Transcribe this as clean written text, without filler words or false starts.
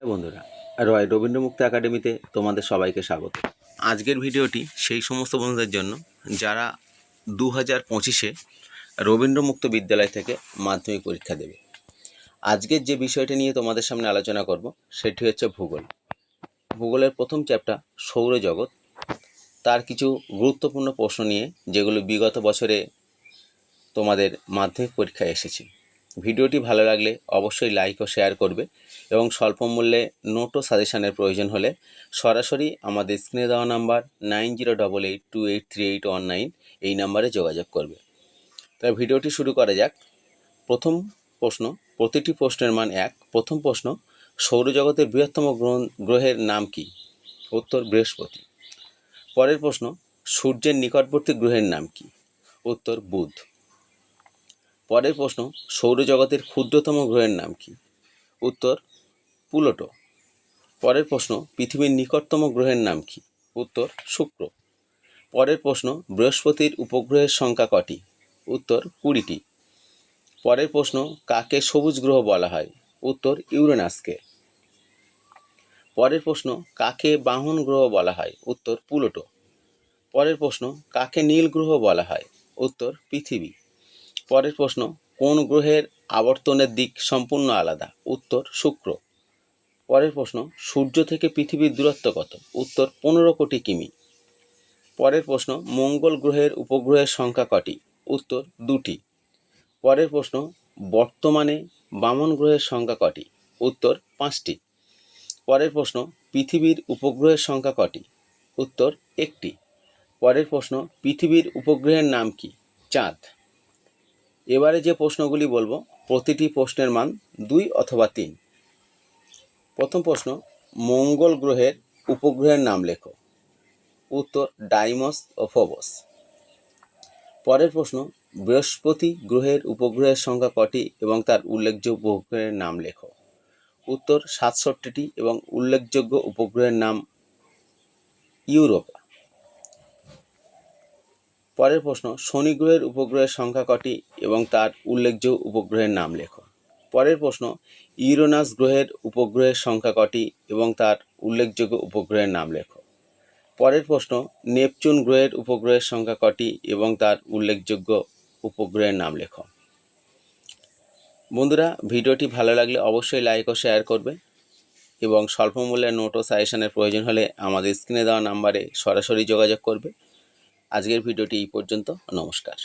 বন্ধুরা, রয় রবীন্দ্রমুক্ত একাডেমিতে তোমাদের সবাইকে স্বাগত। আজকের ভিডিওটি সেই সমস্ত বন্ধুদের জন্য যারা 2025-এ রবীন্দ্রমুক্ত বিদ্যালয় থেকে মাধ্যমিক পরীক্ষা দেবে। আজকের যে বিষয়টি নিয়ে তোমাদের সামনে আলোচনা করব সেটি হচ্ছে ভূগোল। ভূগোলের প্রথম চ্যাপ্টার সৌরজগৎ, তার কিছু গুরুত্বপূর্ণ প্রশ্ন নিয়ে যেগুলো বিগত বছরে তোমাদের মাধ্যমিক পরীক্ষায় এসেছে। ভিডিওটি ভালো লাগলে অবশ্যই লাইক ও শেয়ার করবে এবং স্বল্প মূল্যে নোট ও সাজেশনের প্রয়োজন হলে সরাসরি আমাদের স্ক্রিনে দেওয়া নাম্বার 9088283819 এই নাম্বারে যোগাযোগ করবে। তাই ভিডিওটি শুরু করা যাক। প্রথম প্রশ্ন, প্রতিটি প্রশ্নের মান 1। প্রথম প্রশ্ন, সৌরজগতের বৃহত্তম গ্রহের নাম কি? উত্তর বৃহস্পতি। পরের প্রশ্ন, সূর্যের নিকটবর্তী গ্রহের নাম কি? উত্তর বুধ। পরের প্রশ্ন, সৌরজগতের ক্ষুদ্রতম গ্রহের নাম কি? উত্তর প্লুটো। পরের প্রশ্ন, পৃথিবীর নিকটতম গ্রহের নাম কি? উত্তর শুক্র। পরের প্রশ্ন, বৃহস্পতির উপগ্রহের সংখ্যা কটি? উত্তর 20টি। পরের প্রশ্ন, কাকে সবুজ গ্রহ বলা হয়? উত্তর ইউরেনাসকে। পরের প্রশ্ন, কাকে বাহন গ্রহ বলা হয়? উত্তর প্লুটো। পরের প্রশ্ন, কাকে নীল গ্রহ বলা হয়? উত্তর পৃথিবী। পরের প্রশ্ন, কোন গ্রহের আবর্তনের দিক সম্পূর্ণ আলাদা? উত্তর শুক্র। পরের প্রশ্ন, সূর্য থেকে পৃথিবীর দূরত্ব কত? উত্তর 15 কোটি কিমি। পরের প্রশ্ন, মঙ্গল গ্রহের উপগ্রহের সংখ্যা কটি? উত্তর 2টি। পরের প্রশ্ন, বর্তমানে বামন গ্রহের সংখ্যা কটি? উত্তর 5টি। পরের প্রশ্ন, পৃথিবীর উপগ্রহের সংখ্যা কটি? উত্তর 1টি। পরের প্রশ্ন, পৃথিবীর উপগ্রহের নাম কি? চাঁদ। এবারে যে প্রশ্নগুলি বলবো প্রতিটি প্রশ্নের মান 2 অথবা 3। প্রথম প্রশ্ন, মঙ্গল গ্রহের উপগ্রহের নাম লেখো। উত্তর ডাইমস ও ফোবস। পরের প্রশ্ন, বৃহস্পতি গ্রহের উপগ্রহের সংখ্যা কটি এবং তার উল্লেখযোগ্য উপগ্রহের নাম লেখো। উত্তর 67টি এবং উল্লেখযোগ্য উপগ্রহের নাম ইউরোপা। পরের প্রশ্ন, শনি গ্রহের উপগ্রহের সংখ্যা কটি এবং তার উল্লেখযোগ্য উপগ্রহের নাম লেখো। পরের প্রশ্ন, ইউরেনাস গ্রহের উপগ্রহের সংখ্যা কটি এবং তার উল্লেখযোগ্য উপগ্রহের নাম লেখো। পরের প্রশ্ন, নেপচুন গ্রহের উপগ্রহের সংখ্যা কটি এবং তার উল্লেখযোগ্য উপগ্রহের নাম লেখো। বন্ধুরা, ভিডিওটি ভালো লাগলে অবশ্যই লাইক ও শেয়ার করবে এবং স্বল্প মূল্যের নোট ও সাজেশনের প্রয়োজন হলে আমাদের স্ক্রিনে দেওয়া নাম্বারে সরাসরি যোগাযোগ করবে। আজকের ভিডিওটি এই পর্যন্ত। নমস্কার।